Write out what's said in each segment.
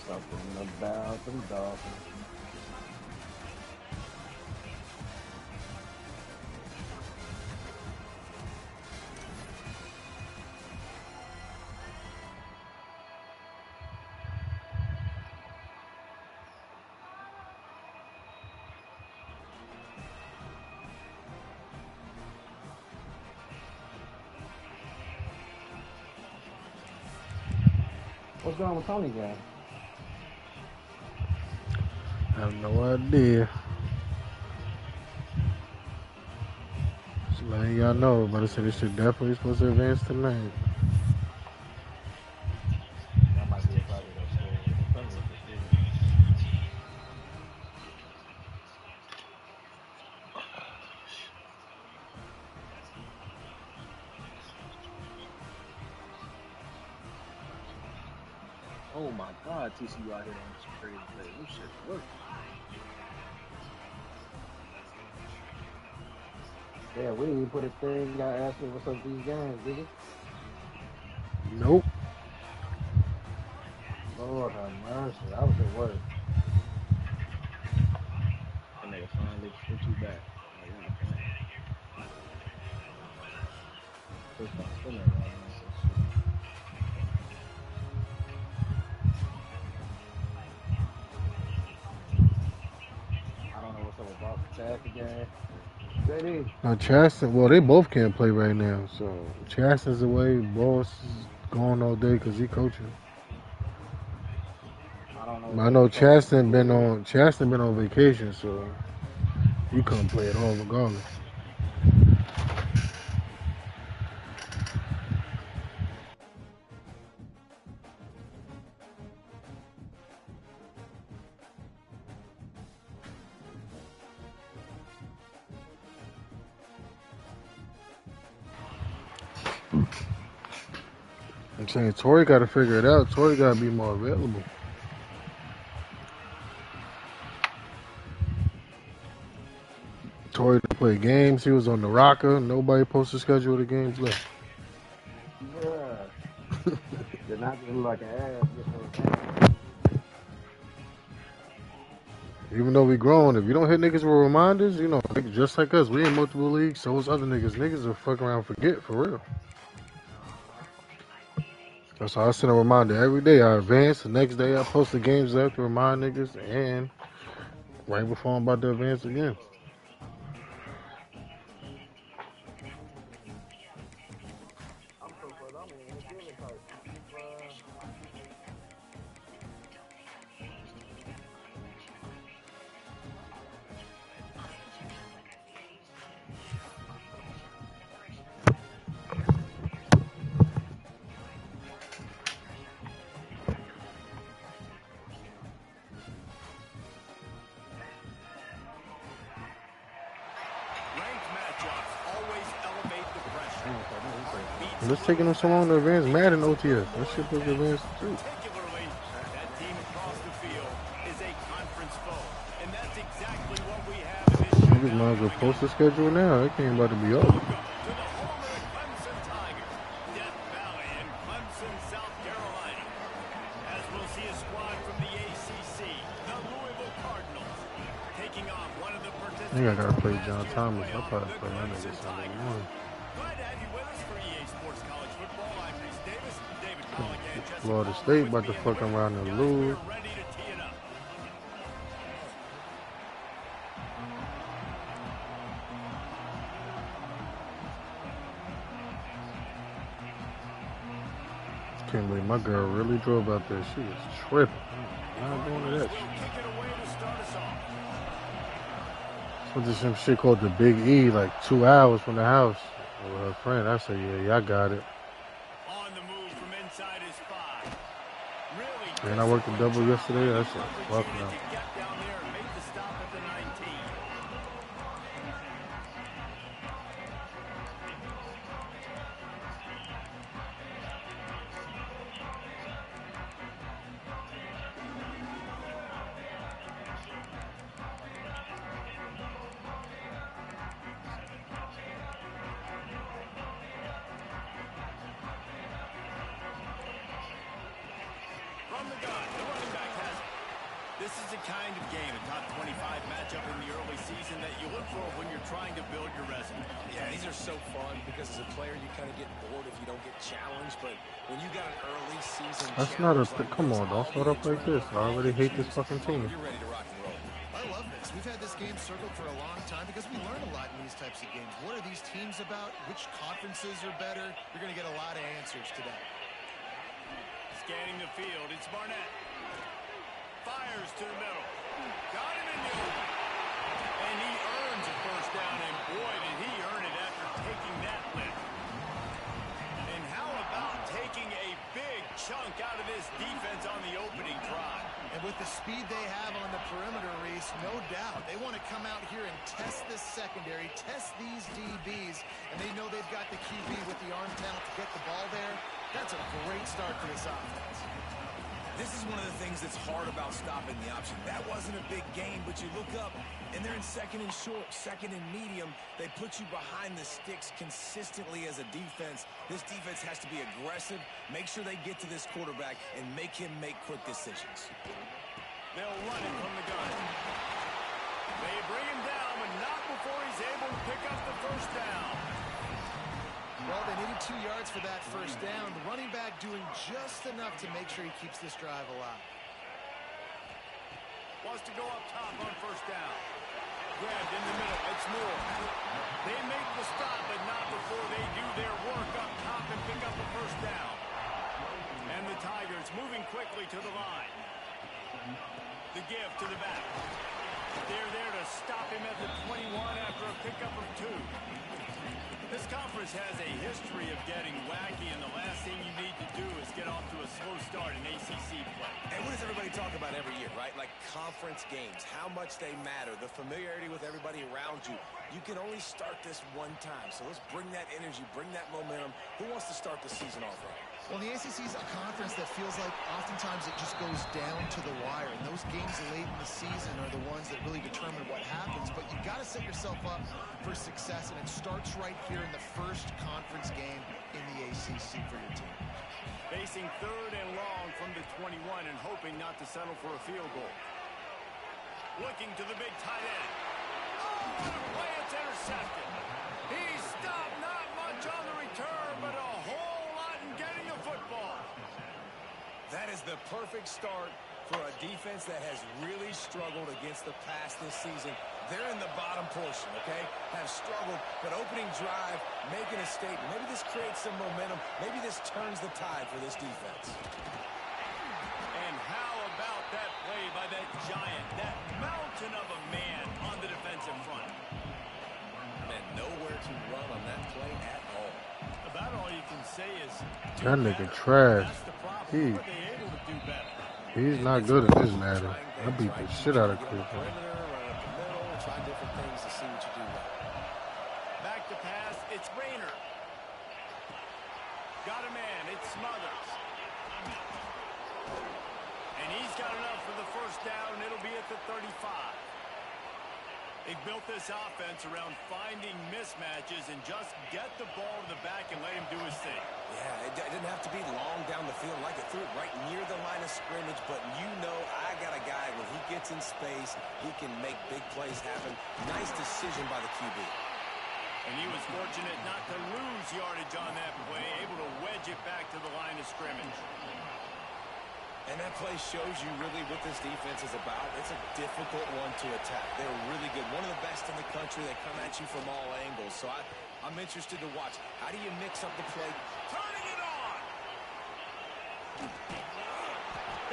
Something about them Dolphins. What's going on with Tony guy? I have no idea. Just letting y'all know, but I said this shit definitely supposed to advance tonight. That might be a Friday though. So Sunday for sure. Oh my God, TCU out here on some crazy play. This shit work. Yeah, we didn't even put a thing. Got asked me what's up with these games, did he? Nope. Lord have mercy. I was at work. And they finally put you back. Like, y'all playing. First off, still ain't running like this shit. I don't know what's up with Boss Chaz again. JD. Now Chaston, well, they both can't play right now. So Chaston's away. Boss is gone all day because he coaching. I don't know But what's I up know with Coach. Chaston been on vacation, so he couldn't play at all regardless. I'm saying Torrey got to figure it out. Torrey got to be more available. Torrey to play games. He was on the rocker. Nobody posted schedule the games left. Bruh. Did not just look like an ass getting those games. Even though we grown, if you don't hit niggas with reminders, you know, niggas just like us, we in multiple leagues, so is other niggas. Niggas will fuck around and forget, for real. That's why I send a reminder every day. I advance. The next day I post the games left to remind niggas, and right before I'm about to advance again. I'm so close. I'm in the feeling type. Let's taking them so long to advance Madden OTS. That shit was advanced too. Niggas might as well post the schedule now. It ain't about to be over. I think I gotta play John Thomas. I'll probably play that nigga Sunday morning. Florida State about to fuck around and lose. Can't believe my girl really drove out there. She is tripping. I'm not going to that shit. Went to some shit called the Big E, like 2 hours from the house with her friend. I said, yeah, y'all got it. And I worked a double yesterday. I said, fuck no. This is the kind of game, a top 25 matchup in the early season that you look for when you're trying to build your resume. Yeah, these are so fun because as a player, you kind of get bored if you don't get challenged. But when you got an early season That's not a. challenge like Come this, on, don't all start the up like this. adrenaline, I all already the hate this juice, fucking team. you're ready to rock and roll. I love this. We've had this game circled for a long time because we learn a lot in these types of games. What are these teams about? Which conferences are better? You're going to get a lot of answers today. Scanning the field, it's Barnett. Fires to the middle. Got him in the open. And he earns a first down, and boy, did he earn it after taking that lift. And how about taking a big chunk out of this defense on the opening drive? And with the speed they have on the perimeter, Reese, no doubt, they want to come out here and test this secondary, test these DBs, and they know they've got the QB with the arm talent to get the ball there. That's a great start for this offense. This is one of the things that's hard about stopping the option. That wasn't a big gain, but you look up, and they're in second and short, second and medium. They put you behind the sticks consistently as a defense. This defense has to be aggressive, make sure they get to this quarterback, and make him make quick decisions. They'll run it from the gun. They bring him down, but not before he's able to pick up the first down. Well, they needed 2 yards for that first down. The running back doing just enough to make sure he keeps this drive alive. Wants to go up top on first down. Grabbed in the middle. It's Moore. They make the stop, but not before they do their work up top and pick up the first down. And the Tigers moving quickly to the line. The give to the back. They're there to stop him at the 21 after a pickup of 2. This conference has a history of getting wacky, and the last thing you need to do is get off to a slow start in ACC play. And what does everybody talk about every year, right? Like conference games, how much they matter, the familiarity with everybody around you. You can only start this one time, so let's bring that energy, bring that momentum. Who wants to start the season off right? Well, the ACC is a conference that feels like oftentimes it just goes down to the wire. And those games late in the season are the ones that really determine what happens. But you've got to set yourself up for success, and it starts right here in the first conference game in the ACC for your team. Facing third and long from the 21 and hoping not to settle for a field goal. Looking to the big tight end. Oh, what a play, it's intercepted. He stopped, not much on the return, but a whole lot in getting the football. That is the perfect start for a defense that has really struggled against the pass this season. They're in the bottom portion, okay? Have struggled, but opening drive, making a statement. Maybe this creates some momentum. Maybe this turns the tide for this defense. And how about that play by that giant, that mountain of a man on the defensive front? And nowhere to run on that play at all. About all you can say is That nigga trash. that's the problem. Are they able to do better? He's not good at this Madden. I beat the shit out of Chris. Try different things to see what you do right. Back to pass, it's Rayner. Got a man, it's Smothers. And he's got enough for the first down, and it'll be at the 35. They built this offense around finding mismatches and just get the ball to the back and let him do his thing. Yeah, it didn't have to be long down the field. Like it threw it right near the line of scrimmage, but you know I got a guy, when he gets in space, he can make big plays happen. Nice decision by the QB. And he was fortunate not to lose yardage on that play, able to wedge it back to the line of scrimmage. And that play shows you really what this defense is about. It's a difficult one to attack. They're really good. One of the best in the country. They come at you from all angles. So I'm interested to watch. How do you mix up the play? Turning it on!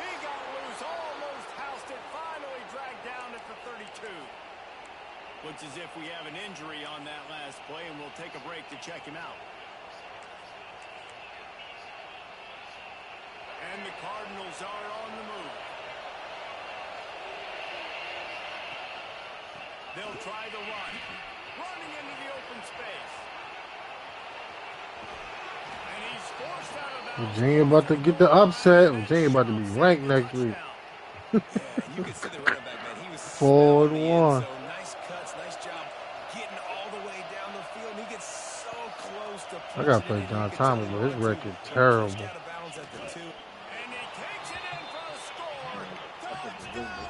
He got loose, almost housed it, finally dragged down at the 32. Looks as if we have an injury on that last play, and we'll take a break to check him out. And the Cardinals are on the move. They'll try the run. Running into the open space. And he's forced out of bounds. Virginia about to get the upset. Virginia about to be ranked next week. Yeah, you can see the running back, man. He was 4-1. so nice cuts, nice job getting all the way down the field. He gets so close to I gotta play John Thomas, but his record terrible. And he takes it in for a score. Touchdown,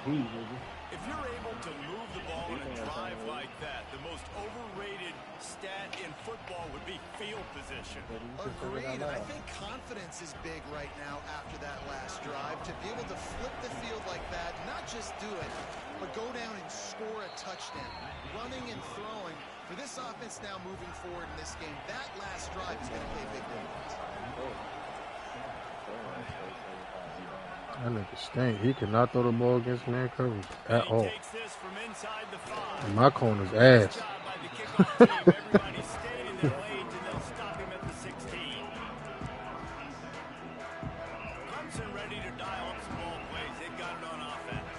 heat, nigga. If you're able to move the ball in a drive like that, the most overrated stat in football would be field position. Agreed, and I think confidence is big right now after that last drive. To be able to flip the field like that, not just do it, but go down and score a touchdown. Running and throwing. For this offense now moving forward in this game, that last drive is going to pay big dividends. That nigga stink. He cannot throw the ball against man coverage at all. Takes this from inside the 5. And my corner's ass. Job by the kickoff team. Everybody stayed in their lanes, and they'll stop him at the 16. Clemson ready to dial up some ball plays. They got it on offense.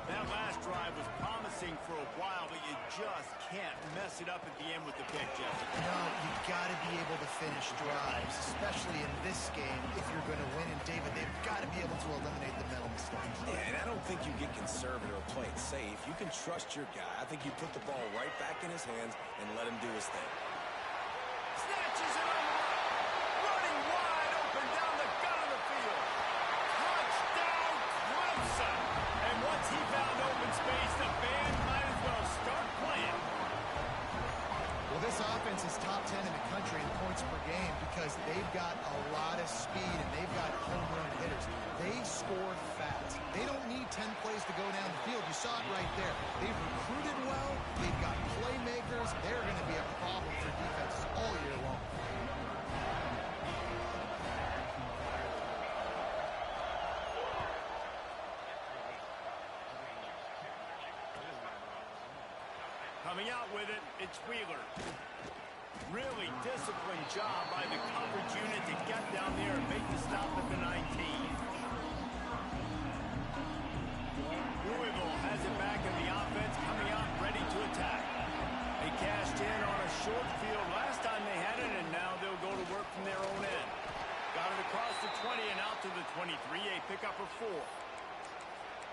That last drive was promising for a while, but you just can't mess it up at the end with the pick, Jeff. No, you got to be able to finish drives, especially in this game. If you're going to win, and David, they've got to be able to eliminate the mental mistakes. Yeah, and I don't think you get conservative or play it safe. You can trust your guy. I think you put the ball right back in his hands and let him do his thing. Snatches it on the right. Running wide open down the gut of the field. Touchdown, Clemson. And once he found open space, the band might as well start playing. Well, this offense is top 10 in the country in points per game because they've got a lot of speed and they've got home run hitters. They score fast. They don't need 10 plays to go down the field. You saw it right there. They've recruited well. They've got playmakers. They're going to be a problem for defenses all year long. Coming out with it, it's Wheeler. Really disciplined job by the coverage unit to get down there and make the stop at the 19. Louisville has it back in the offense, coming out ready to attack. They cashed in on a short field last time they had it, and now they'll go to work from their own end. Got it across the 20 and out to the 23, a pickup of 4.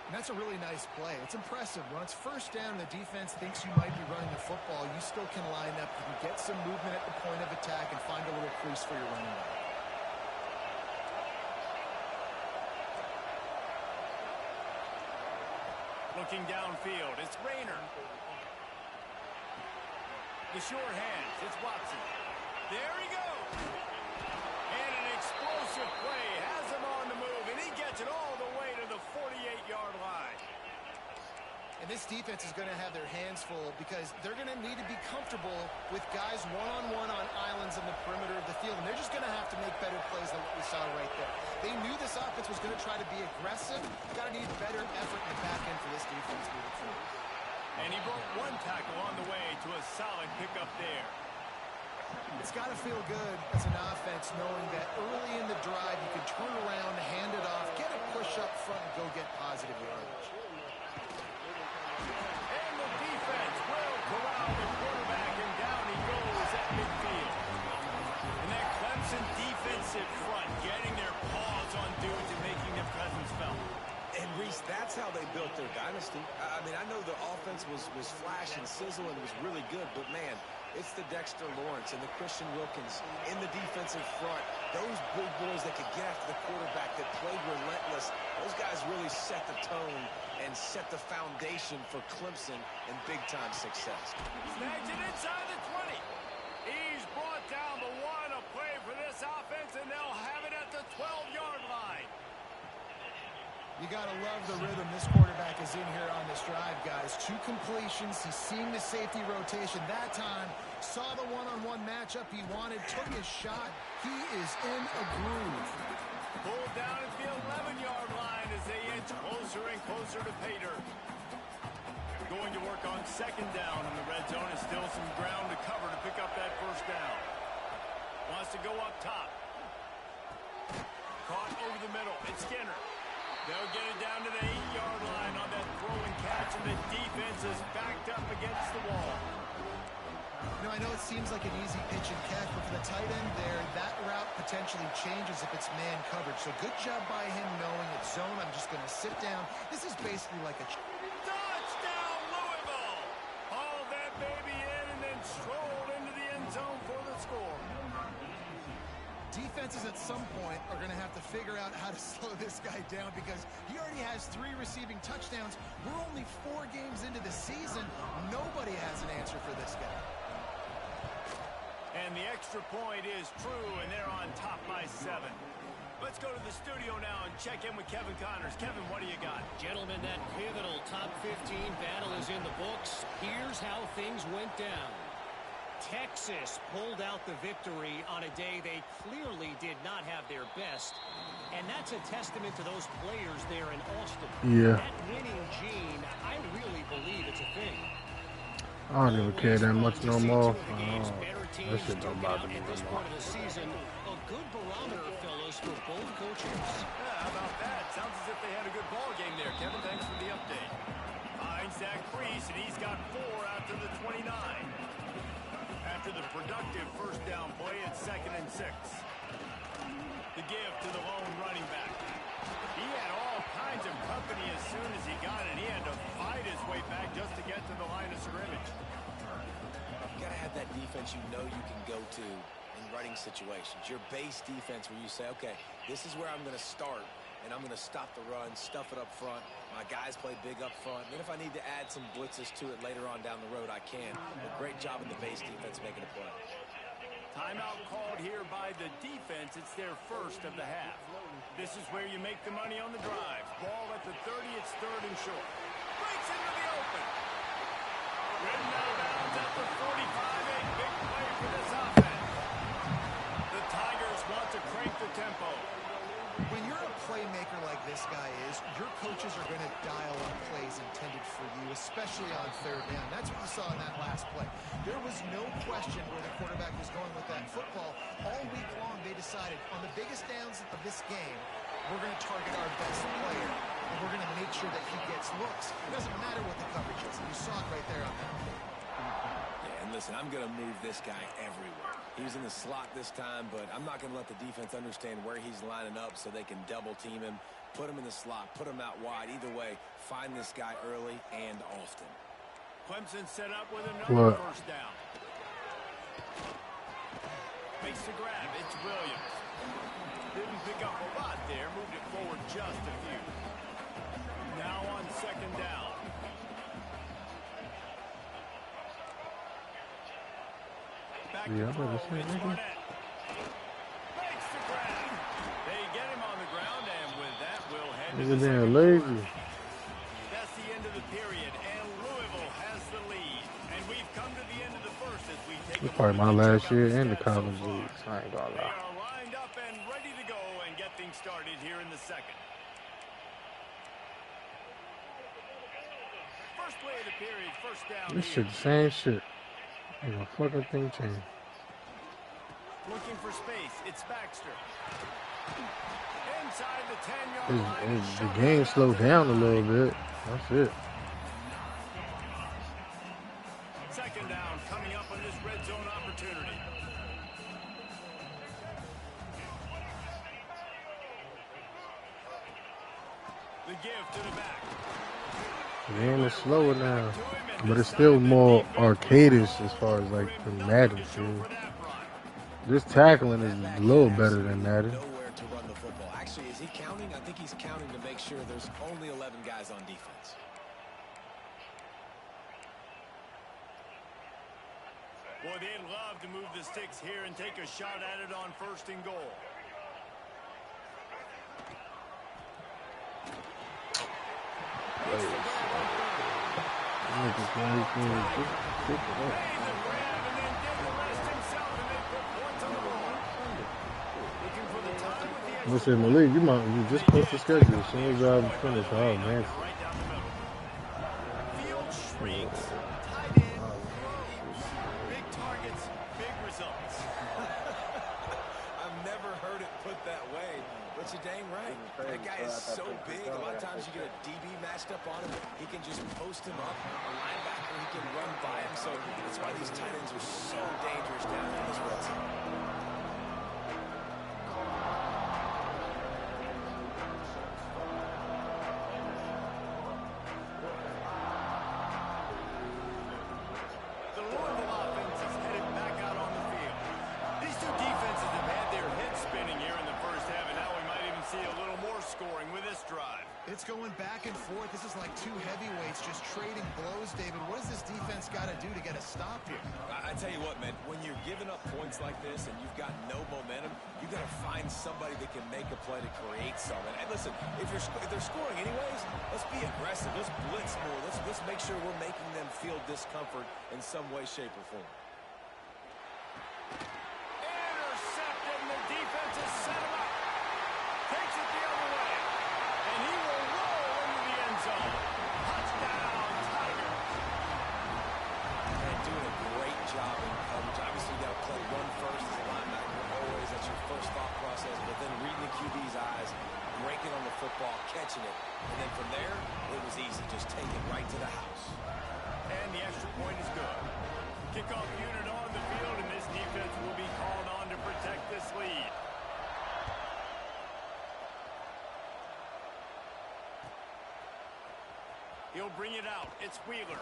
And that's a really nice play. It's impressive. When it's first down, the defense thinks you might be running the football. You still can line up. You can get some movement at the point of attack and find a little crease for your running back. Looking downfield, it's Rayner. The sure hands, it's Watson. There he goes. And an explosive play has him on the move, and he gets it all the way to the 48-yard line. And this defense is going to have their hands full because they're going to need to be comfortable with guys one-on-one on islands in the perimeter of the field. And they're just going to have to make better plays than what we saw right there. They knew this offense was going to try to be aggressive. Got to need better effort in the back end for this defense moving forward. And he broke one tackle on the way to a solid pickup there. It's got to feel good as an offense knowing that early in the drive you can turn around, hand it off, get a push up front, and go get positive yardage. And the defense will corral the quarterback, and down he goes at midfield. And that Clemson defensive front getting their paws on dudes and making their presence felt. And Reese, that's how they built their dynasty. I mean, I know the offense was flash and sizzle and was really good, but man, it's the Dexter Lawrence and the Christian Wilkins in the defensive front. Those big boys that could get after the quarterback, that played relentless. Those guys really set the tone and set the foundation for Clemson and big-time success. Snags it inside the 20. He's brought down the one. A play for this offense, and they'll have it at the 12-yard line. You got to love the rhythm this quarterback is in here on this drive, guys. 2 completions. He's seeing the safety rotation that time. Saw the one-on-one matchup he wanted. Took his shot. He is in a groove. Pulled down at the 11-yard line as they inch closer and closer to Pater. Going to work on second down in the red zone, and still some ground to cover to pick up that first down. Wants to go up top. Caught over the middle. It's Skinner. They'll get it down to the 8-yard line on that throw and catch, and the defense is backed up against the wall. You know, I know it seems like an easy pitch and catch, but for the tight end there, that route potentially changes if it's man coverage. So good job by him knowing it's zone. I'm just going to sit down. This is basically like a... Touchdown, Louisville! Hauled that baby in and then strolled into the end zone for the score. Defense defenses at some point are going to have to figure out how to slow this guy down because he already has 3 receiving touchdowns. We're only 4 games into the season. Nobody has an answer for this guy. And the extra point is true, and they're on top by 7. Let's go to the studio now and check in with Kevin Connors. Kevin, what do you got? Gentlemen, that pivotal top 15 battle is in the books. Here's how things went down. Texas pulled out the victory on a day they clearly did not have their best. And that's a testament to those players there in Austin. Yeah. That winning gene, I really believe it's a thing. I don't even care that much no more. That shit don't bother me at no this more. point of the season, a good barometer, fellas, for both coaches. Yeah, how about that? Sounds as if they had a good ball game there. Kevin, thanks for the update. Finds Zach Priest, and he's got 4 after the 29. After the productive first down play at 2nd and 6. The give to the lone running back. He had all kinds of company as soon as he got it. He had to fight his way back just to get to the line of scrimmage. You got to have that defense you know you can go to in running situations. Your base defense where you say, okay, this is where I'm going to start, and I'm going to stop the run, stuff it up front. My guys play big up front. Then if I need to add some blitzes to it later on down the road, I can. But great job in the base defense making a play. Timeout called here by the defense. It's their first of the half. This is where you make the money on the drive. Ball at the 30. It's 3rd and short. Breaks into the open. Ridden out of bounds at the 45. A big play for this offense. The Tigers want to crank the tempo. When you're a playmaker like this guy is, your coaches are going to dial up plays intended for you, especially on 3rd down. That's what you saw in that last play. There was no question where the quarterback was going with that football. All week long, they decided on the biggest downs of this game, we're going to target our best player, and we're going to make sure that he gets looks. It doesn't matter what the coverage is. You saw it right there on that play. Yeah, and listen, I'm going to move this guy everywhere. He was in the slot this time, but I'm not going to let the defense understand where he's lining up so they can double team him, put him in the slot, put him out wide. Either way, find this guy early and often. Clemson set up with another first down. Makes the grab. It's Williams. Didn't pick up a lot there. Moved it forward just a few. Now on 2nd down. Back Yeah, to throw. better say, It's nigga. Barnett. Makes the grab. They get him on the ground, and with that, we'll head to Nigga the damn second lazy. quarter. That's the end of the period, and Louisville has the lead. And we've come to the end of the first as we take It's a probably my moment to last check out year the in the stats so college far. leagues. I ain't gonna They lie. are lined up and ready to go and get things started here in the second. First play of the period, first down This here. shit the same shit. Ain't no fucking thing changed. Looking for space. It's Baxter. Inside the 10-yard line. The game slowed down a little bit. That's it. 2nd down coming up on this red zone opportunity. The give to the back. The game is slower now. But it's still more arcadish as far as like the Madden shit. This tackling is a little better than Madden. Nowhere to run the football. Actually, is he counting? I think he's counting to make sure there's only 11 guys on defense. Boy, they'd love to move the sticks here and take a shot at it on 1st and goal. Listen, Malik, you just post the schedule. As soon as I finish, I'll advance. Field shrinks. Tight end grows. Big targets, big results. I've never heard it put that way, but you're dang right. That guy is so big. A lot of times you get a DB matched up on him. He can just post him up. A linebacker, he can run by him. So that's why these tight ends are so dangerous down in this red zone. The Louisville offense is headed back out on the field. These two defenses have had their heads spinning more scoring with this drive. It's going back and forth. This is like two heavyweights just trading blows, David. What does this defense got to do to get a stop here? I tell you what, man, when you're giving up points like this and you've got no momentum, you got to find somebody that can make a play to create something. And listen, if they're scoring anyways, let's be aggressive. Let's blitz more. Let's make sure we're making them feel discomfort in some way, shape, or form. Intercepted, and the defense has set him up. Takes it the other way. And he will roll into the end zone. Touchdown, Tigers. And doing a great job in coverage. Obviously, you got to play run first as a linebacker. Always, that's your first thought process. But then reading the QB's eyes, breaking on the football, catching it. And then from there, it was easy. Just take it right to the house. And the extra point is good. Kickoff unit on the field, and this defense will be called on to protect this lead. He'll bring it out. It's Wheeler.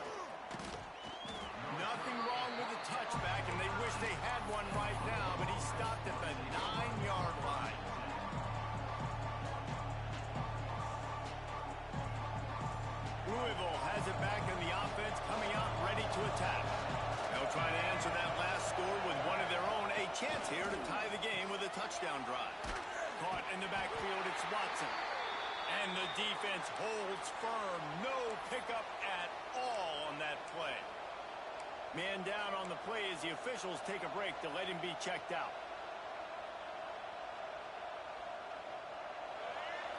Nothing wrong with the touchback, and they wish they had one right now, but he stopped at the 9-yard line. Louisville has it back in the offense, coming out ready to attack. They'll try to answer that last score with one of their own. A chance here to tie the game with a touchdown drive. Caught in the backfield, it's Watson. And the defense holds firm. No pickup at all on that play. Man down on the play as the officials take a break to let him be checked out.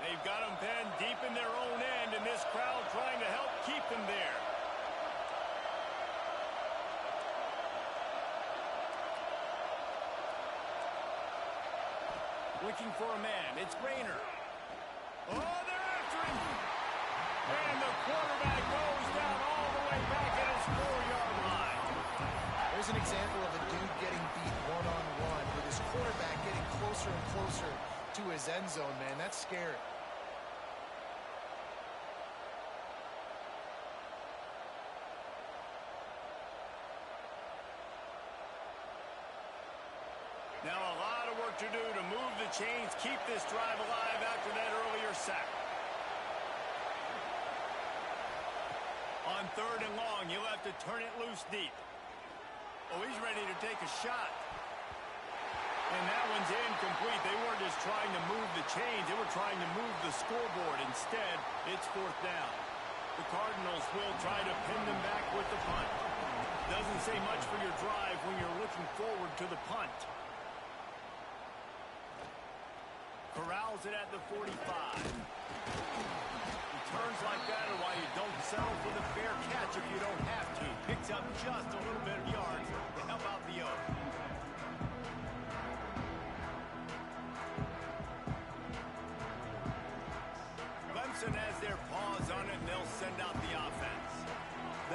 They've got him pinned deep in their own end, and this crowd trying to help keep them there. Looking for a man. It's Rayner. Oh, they're after him. And the quarterback goes down all the way back at his 4-yard line. There's an example of a dude getting beat one-on-one with his quarterback getting closer and closer to his end zone, man. That's scary. Now a lot of work to do to move the chains, keep this drive alive after that earlier sack. On 3rd and long, you'll have to turn it loose deep. Oh, he's ready to take a shot. And that one's incomplete. They weren't just trying to move the chains. They were trying to move the scoreboard. Instead, it's 4th down. The Cardinals will try to pin them back with the punt. Doesn't say much for your drive when you're looking forward to the punt. Corrals it at the 45. Returns like that are why you don't settle for the fair catch if you don't have to. Picks up just a little bit of yards to help out the Oak. Clemson has their paws on it, and they'll send out the offense.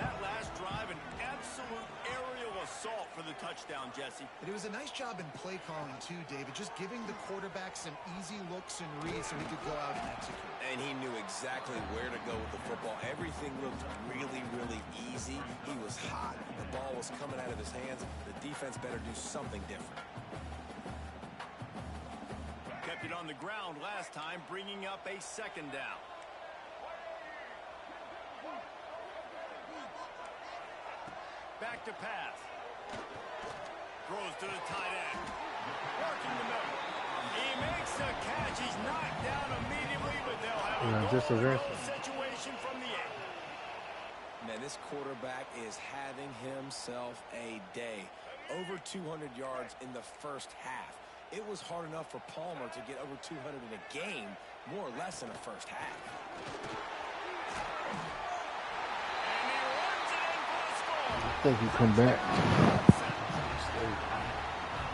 That last drive, an absolute aerial assault for the touchdown, Jesse. And it was a nice job in play calling, too, David. Just giving the quarterback some easy looks and reads so he could go out and execute. And he knew exactly where to go with the football. Everything looked really, really easy. He was hot. The ball was coming out of his hands. The defense better do something different. Kept it on the ground last time, bringing up a 2nd down. Back to pass. Throws to the tight end. Working the middle. He makes a catch. He's knocked down immediately, but they'll have a goal situation from the 8. Man, this quarterback is having himself a day. Over 200 yards in the first half. It was hard enough for Palmer to get over 200 in a game, more or less in the first half. I think he come back.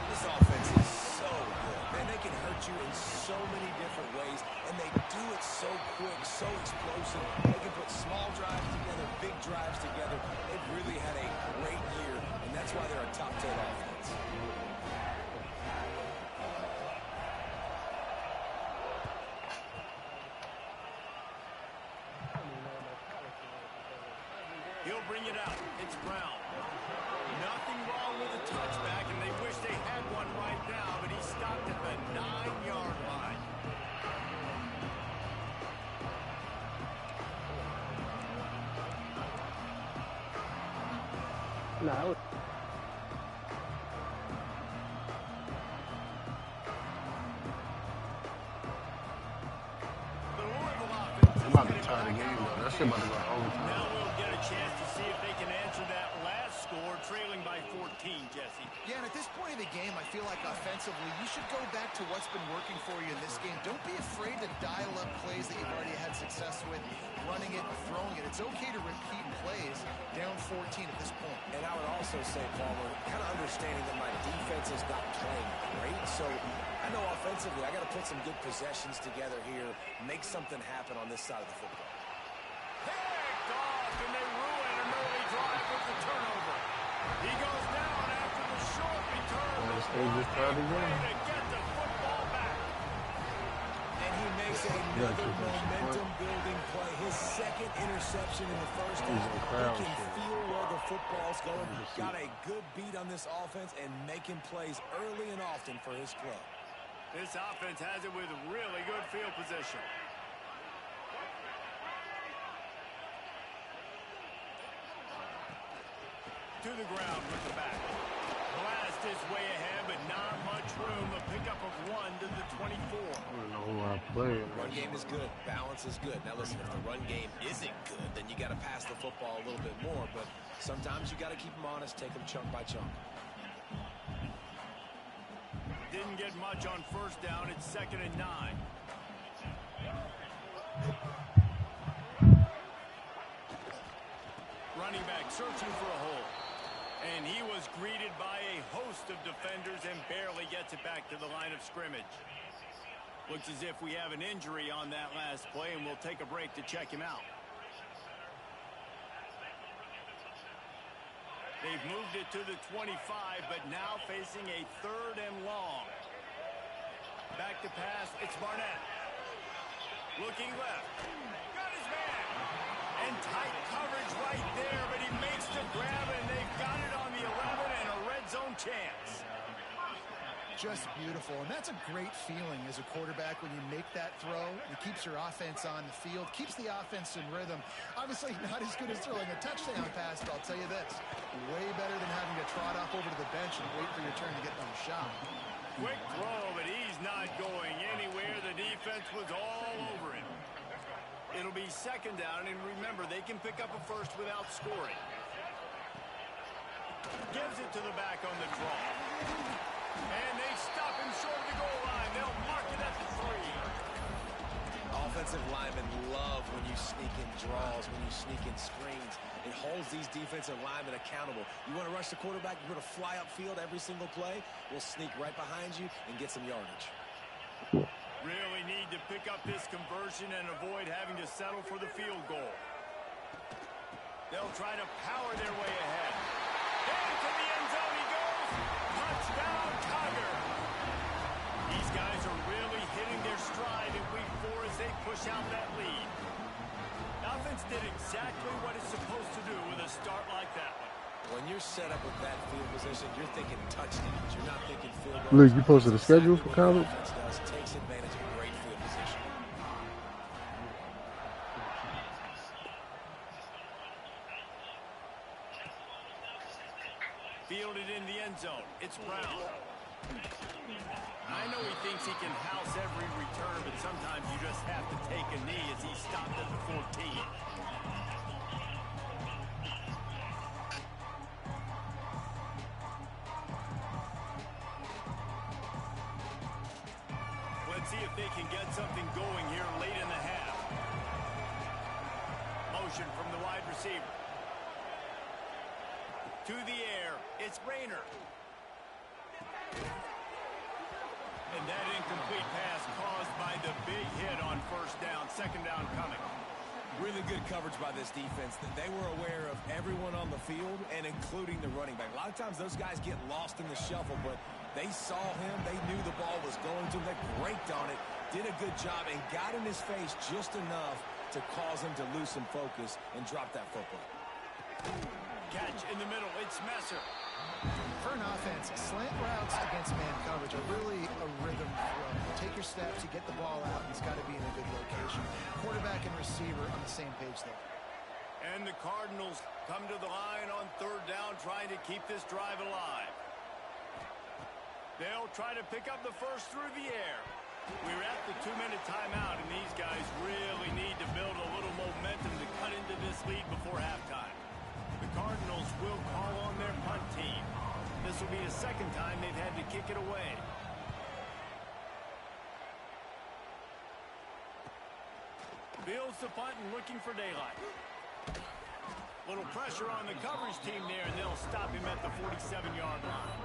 This offense is so good. Man, they can hurt you in so many different ways, and they do it so quick, so explosive. They can put small drives together, big drives together. They've really had a great year, and that's why they're a top 10 offense. He'll bring it out. It's Brown. Nothing wrong with the touchback, and they wish they had one right now, but he stopped at the 9-yard line. Nah, it was The Louisville offense I'm is about to getting tie the back game, on. though. That shit about to go to overtime. Now we'll get a chance to see if they can answer that last score, trailing by 14, Jesse. Yeah, and at this point of the game, I feel like offensively, you should go back to what's been working for you in this game. Don't be afraid to dial up plays that you've already had success with, running it and throwing it. It's okay to repeat plays down 14 at this point. And I would also say, Palmer, kind of understanding that my defense is not playing great, so I know offensively I got to put some good possessions together here, make something happen on this side of the football. Picked off, and they ruin an early drive with the turnover. He goes down after the short return. Well, they just tried again. To get the football back. And he makes another momentum-building play. His second interception in the first half. He can feel where the football's going. Got a good beat on this offense and making plays early and often for his club. This offense has it with really good field position. To the ground with the back. Blast is way ahead, but not much room. A pickup of 1 to the 24. I don't know who I play. Run game is good. Balance is good. Now listen, if the run game isn't good, then you got to pass the football a little bit more. But sometimes you got to keep them honest, take them chunk by chunk. Didn't get much on first down. It's 2nd and 9. Running back searching for a hole. And he was greeted by a host of defenders and barely gets it back to the line of scrimmage. Looks as if we have an injury on that last play, and we'll take a break to check him out. They've moved it to the 25, but now facing a 3rd and long. Back to pass, it's Barnett. Looking left. Got his man. And tight coverage right there, but he makes the grab, and they've got it on the 11 and a red zone chance. Just beautiful, and that's a great feeling as a quarterback when you make that throw. It keeps your offense on the field, keeps the offense in rhythm. Obviously not as good as throwing a touchdown pass, but I'll tell you this, way better than having to trot off over to the bench and wait for your turn to get another shot. Quick throw, but he's not going anywhere. The defense was all over him. It'll be 2nd down, and remember, they can pick up a first without scoring. Gives it to the back on the draw. And they stop him short of the goal line. They'll mark it at the 3. Offensive linemen love when you sneak in draws, when you sneak in screens. It holds these defensive linemen accountable. You want to rush the quarterback, you want to fly upfield every single play, we'll sneak right behind you and get some yardage. Really need to pick up this conversion and avoid having to settle for the field goal. They'll try to power their way ahead. Into the end zone he goes. Touchdown, Tiger. These guys are really hitting their stride in week 4 as they push out that lead. Offense did exactly what it's supposed to do with a start like that one. When you're set up with that field position, you're thinking touchdowns. You're not thinking field goals. Luke, you posted a schedule for college? Takes advantage of great field position. Fielded in the end zone. It's Brown. I know he thinks he can house every return, but sometimes you just have to take a knee as he stopped at the 14. Let's see if they can get something going here late in the half. Motion from the wide receiver. To the air, it's Rayner. And that incomplete pass caused by the big hit on first down. 2nd down coming. Really good coverage by this defense. They were aware of everyone on the field and including the running back. A lot of times those guys get lost in the shuffle, but they saw him. They knew the ball was going to them. They braked on it, did a good job, and got in his face just enough to cause him to lose some focus and drop that football. Catch in the middle. It's Messer. For an offense, slant routes against man coverage are really a rhythm throw. Take your steps, you get the ball out, and it's got to be in a good location. Quarterback and receiver on the same page there. And the Cardinals come to the line on third down, trying to keep this drive alive. They'll try to pick up the first through the air. We're at the 2-minute timeout, and these guys really need to build a little momentum to cut into this lead before halftime. The Cardinals will call on their punt team. This will be the second time they've had to kick it away. Fields the punt and looking for daylight. Little pressure on the coverage team there, and they'll stop him at the 47-yard line.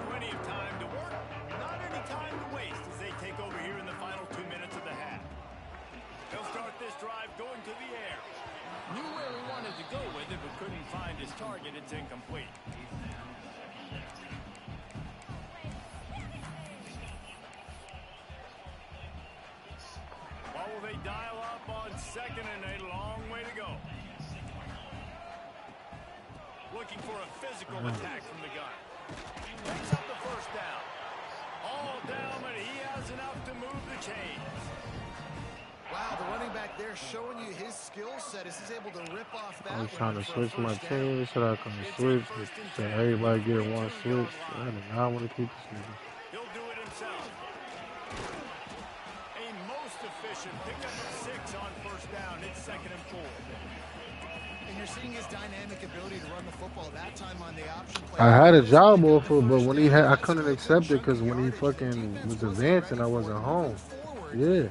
Plenty of time to work, not any time to waste as they take over here in the final 2 minutes of the half. They'll start this drive going to the air. Knew where he wanted to go with it, but couldn't find his target. It's incomplete. What will they dial up on second and a long way to go? Looking for a physical attack from the gun. Picks up the first down. All down, but he has enough to move the chains. Wow, the running back there showing you his skill set as he's able to rip off that. I'm trying to switch my team so I can switch. So everybody get one switch. I do not want to keep this nigga. He'll do it himself. A most efficient pickup of 6 on first down. It's 2nd and 4. And you're seeing his dynamic ability to run the football that time on the option play. I had a job offer, but when he had, I couldn't accept it because when he fucking was advancing, I wasn't home. Yeah.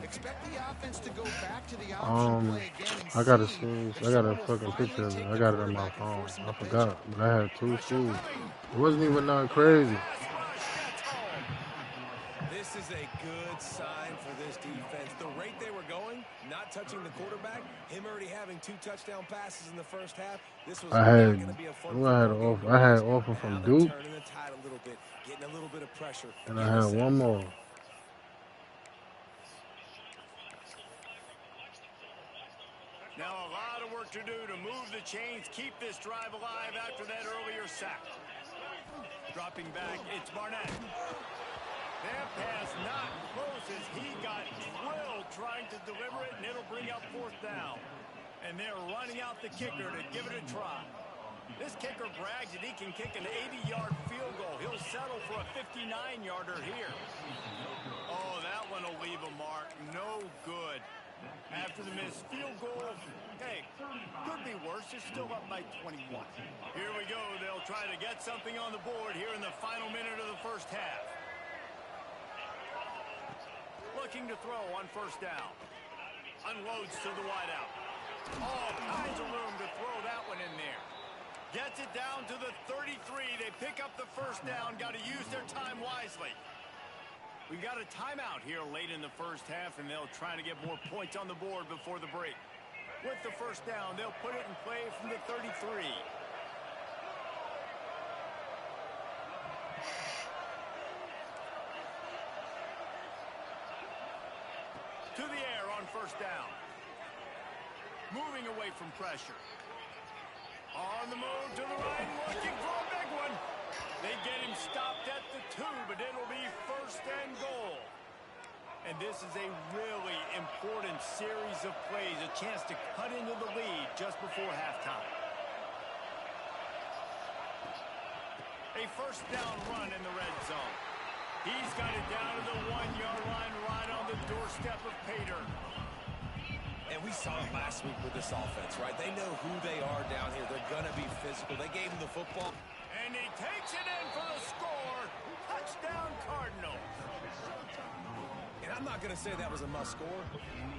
I got a fucking picture of it. I got it on my phone. I forgot, but I had 2 schools. It wasn't even nothing crazy. This is a good sign for this defense. The rate they were going, not touching the quarterback, him already having 2 touchdown passes in the first half. This was I had an offer from Duke, turning the tide a little bit, getting a little bit of pressure. and I had one more. Now a lot of work to do to move the chains, keep this drive alive after that earlier sack. Dropping back, it's Barnett. That pass not close as he got drilled trying to deliver it, and it'll bring up 4th down. And they're running out the kicker to give it a try. This kicker brags that he can kick an 80-yard field goal. He'll settle for a 59-yarder here. Oh, that one will leave a mark. No good. After the missed field goal, hey, could be worse. They're still up by 21. Here we go. They'll try to get something on the board here in the final minute of the first half. Looking to throw on first down. Unloads to the wideout. All kinds of room to throw that one in there. Gets it down to the 33. They pick up the first down. Got to use their time wisely. We got a timeout here late in the first half, and they'll try to get more points on the board before the break. With the first down, they'll put it in play from the 33. To the air on first down. Moving away from pressure. On the move to the right, looking for a big one. They get him stopped at the 2, but it'll be 1st and goal. And this is a really important series of plays, a chance to cut into the lead just before halftime. A first down run in the red zone. He's got it down to the 1-yard line right on the doorstep of Pater. And we saw it last week with this offense, right? They know who they are down here. They're going to be physical. They gave him the football. And he takes it in for the score. Touchdown, Cardinals. And I'm not going to say that was a must score,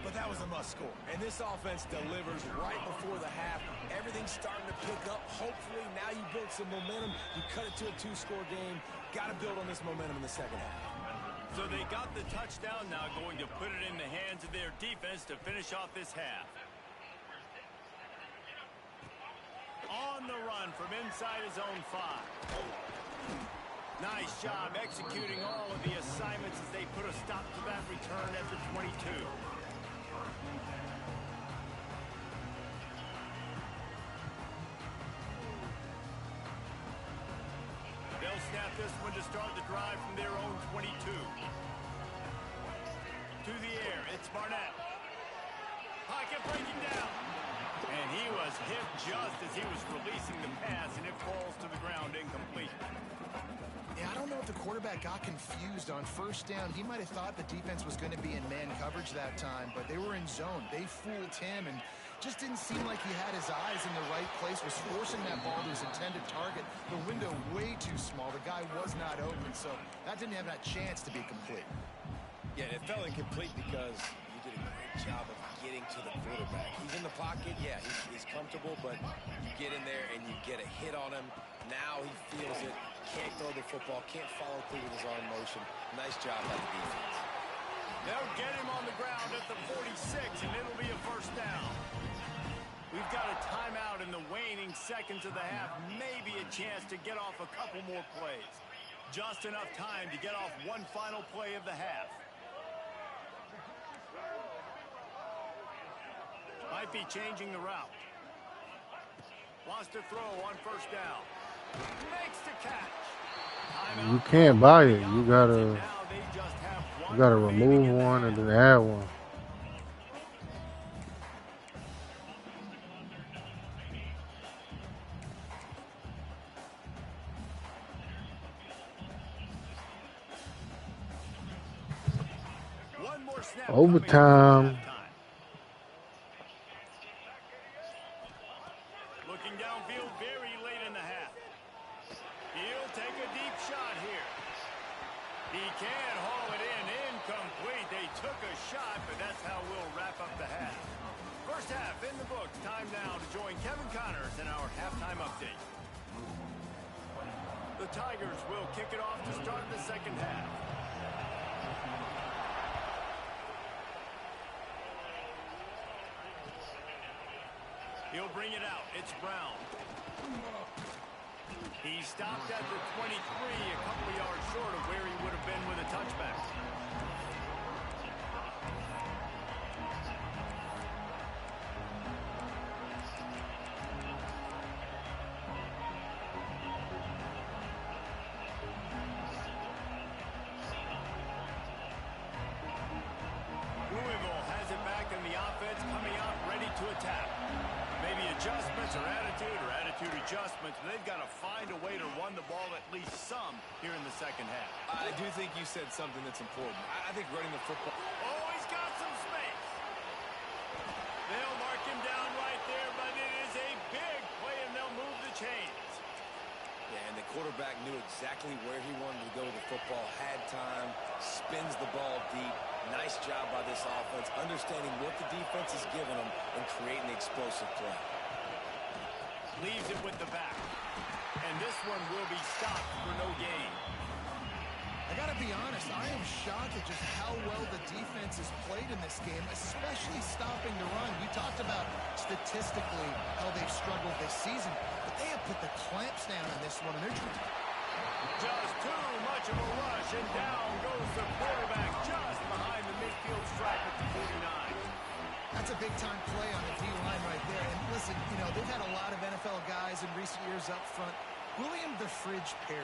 but that was a must score. And this offense delivers right before the half. Everything's starting to pick up. Hopefully now you build some momentum. You cut it to a 2-score game. Got to build on this momentum in the second half. So they got the touchdown, now going to put it in the hands of their defense to finish off this half. On the run from inside his own 5. Nice job executing all of the assignments as they put a stop to that return at the 22. this one to start the drive from their own 22. To the air, it's Barnett. Pocket breaking down. And he was hit just as he was releasing the pass, and it falls to the ground incomplete. Yeah, I don't know if the quarterback got confused on first down. He might have thought the defense was going to be in man coverage that time, but they were in zone. They fooled him and just didn't seem like he had his eyes in the right place, was forcing that ball to his intended target. The window way too small. The guy was not open, so that didn't have that chance to be complete. Yeah, it fell incomplete because you did a great job of getting to the quarterback. He's in the pocket, yeah, he's comfortable, but you get in there and you get a hit on him. Now he feels it, can't throw the football, can't follow through with his arm motion. Nice job by the defense. They'll get him on the ground at the 46, and it'll be a first down. We've got a timeout in the waning seconds of the half, maybe a chance to get off a couple more plays. Just enough time to get off one final play of the half. Might be changing the route. Wants to throw on first down. Makes the catch. Timeout. You can't buy it. You gotta remove one and then add one. One more snap. Overtime. Looking downfield very late in the half. He'll take a deep shot here. He can haul it in. Incomplete. They took a shot, but that's how we'll wrap up the half. First half in the books. Time now to join Kevin Connors in our halftime update. The Tigers will kick it off to start the second half. He'll bring it out. It's Brown. He stopped at the 23, a couple of yards short of where he would have been with a touchback. Louisville has it back in the offense, coming out ready to attack. Maybe adjustments or attitude adjustments, but they've got to find a way to run the ball at least some here in the second half. I do think you said something that's important. I think running the football. Oh, he's got some space. They'll mark him down right there, but it is a big play, and they'll move the chains. Yeah, and the quarterback knew exactly where he wanted to go with the football, had time, spins the ball deep. Nice job by this offense, understanding what the defense is giving them and creating the explosive play. Leaves it with the back. And this one will be stopped for no gain. I got to be honest, I am shocked at just how well the defense has played in this game, especially stopping the run. You talked about statistically how they've struggled this season, but they have put the clamps down on this one, and they're just too much of a rush, and down goes the quarterback just behind the midfield stripe at the 49. That's a big-time play on the D-line right there. And listen, you know, they've had a lot of NFL guys in recent years up front. William the Fridge Perry,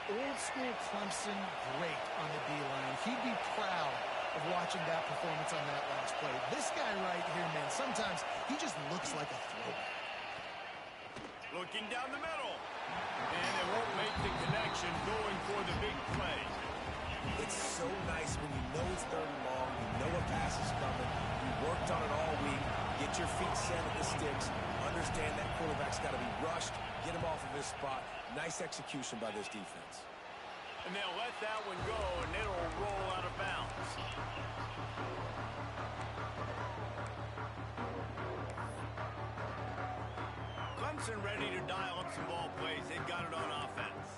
old-school Clemson, great on the D-line. He'd be proud of watching that performance on that last play. This guy right here, man, sometimes he just looks like a throwback. Looking down the middle. And it won't make the connection, going for the big play. It's so nice when you know it's third and long, you know a pass is coming, you worked on it all week, get your feet set at the sticks, understand that quarterback's got to be rushed, get him off of his spot. Nice execution by this defense. And they'll let that one go, and it'll roll out of bounds. Clemson ready to dial up some ball plays. They've got it on offense.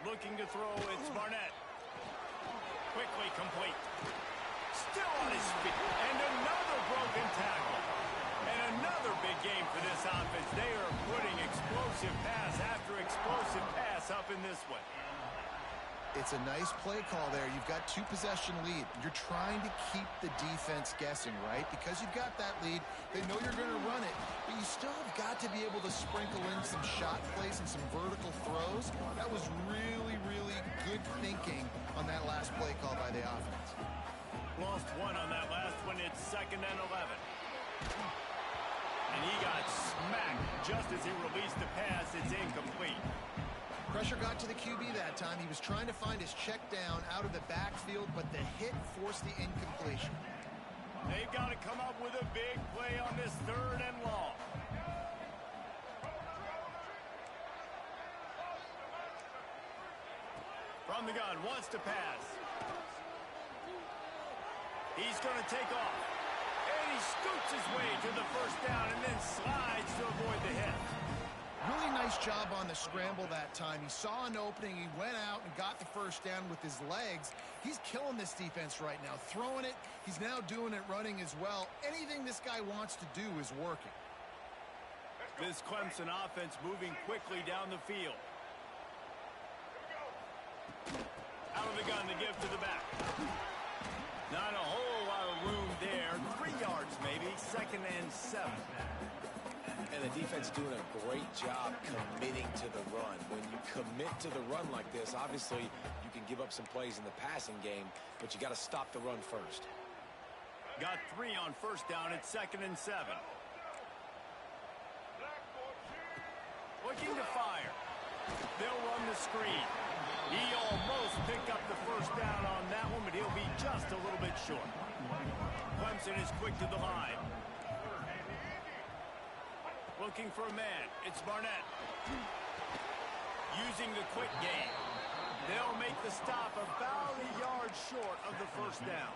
Looking to throw, it's Barnett. Quickly complete. Still on his feet. And another broken tackle. And another big game for this offense. They are putting explosive pass after explosive pass up in this one. It's a nice play call there. You've got 2-possession lead. You're trying to keep the defense guessing, right? Because you've got that lead, they know you're going to run it, but you still have got to be able to sprinkle in some shot plays and some vertical throws. That was really, really good thinking on that last play call by the offense. Lost one on that last one. It's 2nd and 11. And he got smacked just as he released the pass. It's incomplete. Pressure got to the QB that time. He was trying to find his check down out of the backfield, but the hit forced the incompletion. They've got to come up with a big play on this 3rd and long. From the gun, wants to pass. He's going to take off. And he scoots his way to the 1st down and then slides to avoid the hit. Really nice job on the scramble that time. He saw an opening. He went out and got the 1st down with his legs. He's killing this defense right now. Throwing it. He's now doing it running as well. Anything this guy wants to do is working. This Clemson offense moving quickly down the field. Out of the gun to give to the back. Not a whole lot of room there. 3 yards maybe. 2nd and 7. And the defense doing a great job committing to the run. When you commit to the run like this, obviously you can give up some plays in the passing game, but you got to stop the run first. Got 3 on 1st down. It's 2nd and 7. Looking to fire. They'll run the screen. He almost picked up the 1st down on that one, but he'll be just a little bit short. Clemson is quick to the line. Looking for a man. It's Barnett. Using the quick game. They'll make the stop about a yard short of the 1st down.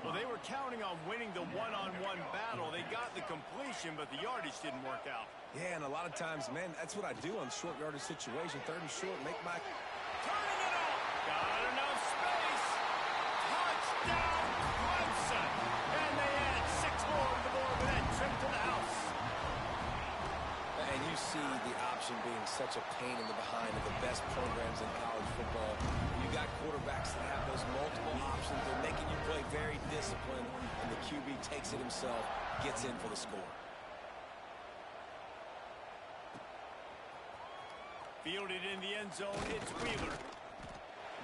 Well, they were counting on winning the one-on-one battle. They got the completion, but the yardage didn't work out. Yeah, and a lot of times, man, that's what I do on short yardage situation. 3rd and short, make my... Turning it off. Got enough space. Touchdown, Clemson. And they add 6 more to the board with that trip to the house. And you see the option being such a pain in the behind of the best programs in college football. You got quarterbacks that have those multiple options. They're making you play very disciplined, and the QB takes it himself, gets in for the score. Fielded in the end zone, it's Wheeler.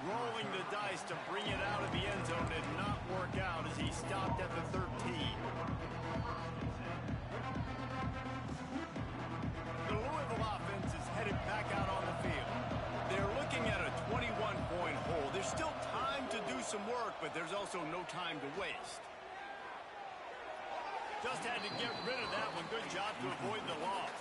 Rolling the dice to bring it out of the end zone did not work out as he stopped at the 13. The Louisville offense is headed back out on the field. They're looking at a 21-point hole. There's still time to do some work, but there's also no time to waste. Just had to get rid of that one. Good job to avoid the loss.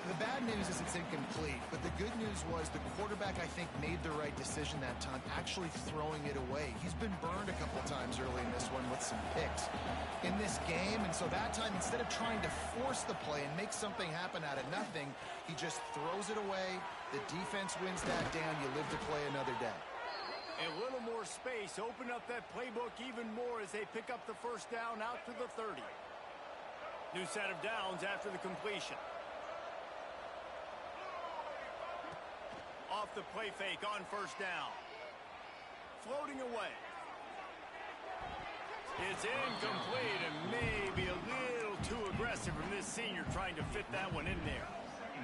The bad news is it's incomplete, but the good news was the quarterback, I think, made the right decision that time, actually throwing it away. He's been burned a couple times early in this one with some picks in this game, and so that time, instead of trying to force the play and make something happen out of nothing, he just throws it away. The defense wins that down. You live to play another day. A little more space. Open up that playbook even more as they pick up the 1st down out to the 30. New set of downs after the completion. Off the play fake on 1st down. Floating away. It's incomplete and maybe a little too aggressive from this senior trying to fit that one in there.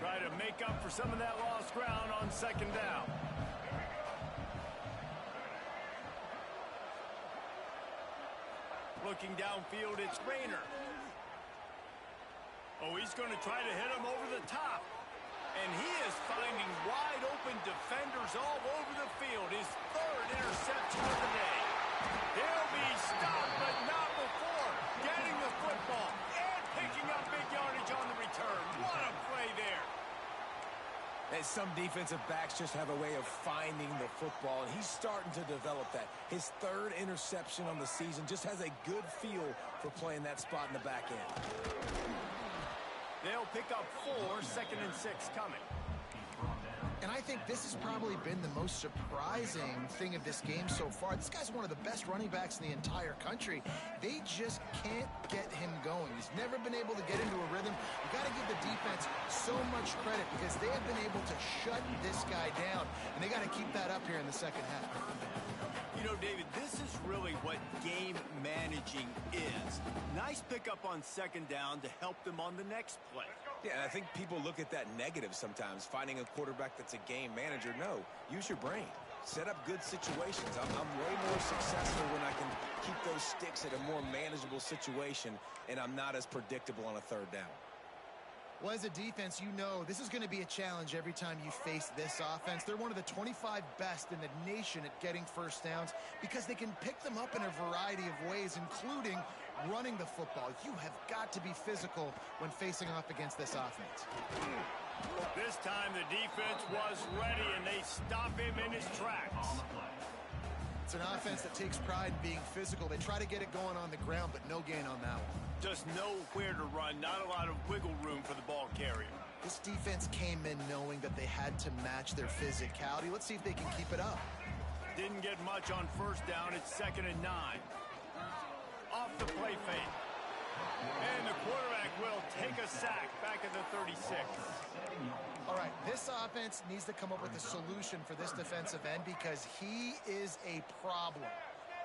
Try to make up for some of that lost ground on 2nd down. Looking downfield, it's Rayner. Oh, he's going to try to hit him over the top. And he is finding wide open defenders all over the field. His 3rd interception of the day. He'll be stopped, but not before getting the football and picking up big yardage on the return. What a play there. And some defensive backs just have a way of finding the football, and he's starting to develop that. His 3rd interception on the season, just has a good feel for playing that spot in the back end. They'll pick up 4, 2nd and 6 coming. And I think this has probably been the most surprising thing of this game so far. This guy's one of the best running backs in the entire country. They just can't get him going. He's never been able to get into a rhythm. You got to give the defense so much credit because they have been able to shut this guy down, and they got to keep that up here in the second half. You know, David, this is really what game managing is. Nice pickup on second down to help them on the next play. Yeah, and I think people look at that negative sometimes, finding a quarterback that's a game manager. No, use your brain. Set up good situations. I'm way more successful when I can keep those sticks at a more manageable situation, and I'm not as predictable on a third down. Well, as a defense, you know this is going to be a challenge every time you face this offense. They're one of the 25 best in the nation at getting first downs because they can pick them up in a variety of ways, including running the football. You have got to be physical when facing off against this offense. This time the defense was ready, and they stop him in his tracks. It's an offense that takes pride in being physical. They try to get it going on the ground, but no gain on that one. Just nowhere to run, not a lot of wiggle room for the ball carrier. This defense came in knowing that they had to match their physicality. Let's see if they can keep it up. Didn't get much on first down. It's 2nd and 9. Off the play fake. And the quarterback will take a sack back at the 36. All right, this offense needs to come up with a solution for this defensive end because he is a problem.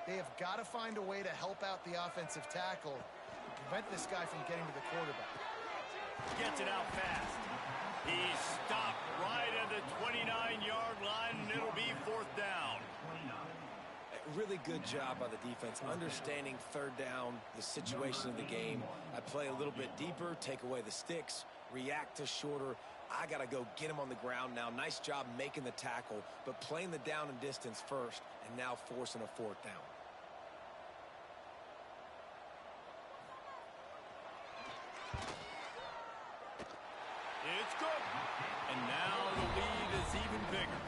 They have got to find a way to help out the offensive tackle and prevent this guy from getting to the quarterback. Gets it out fast. He's stopped right at the 29-yard line, and it'll be 4th down. Really good job by the defense, understanding third down, the situation of the game. I play a little bit deeper, take away the sticks, react to shorter. I got to go get him on the ground now. Nice job making the tackle, but playing the down and distance first, and now forcing a 4th down. It's good. And now the lead is even bigger.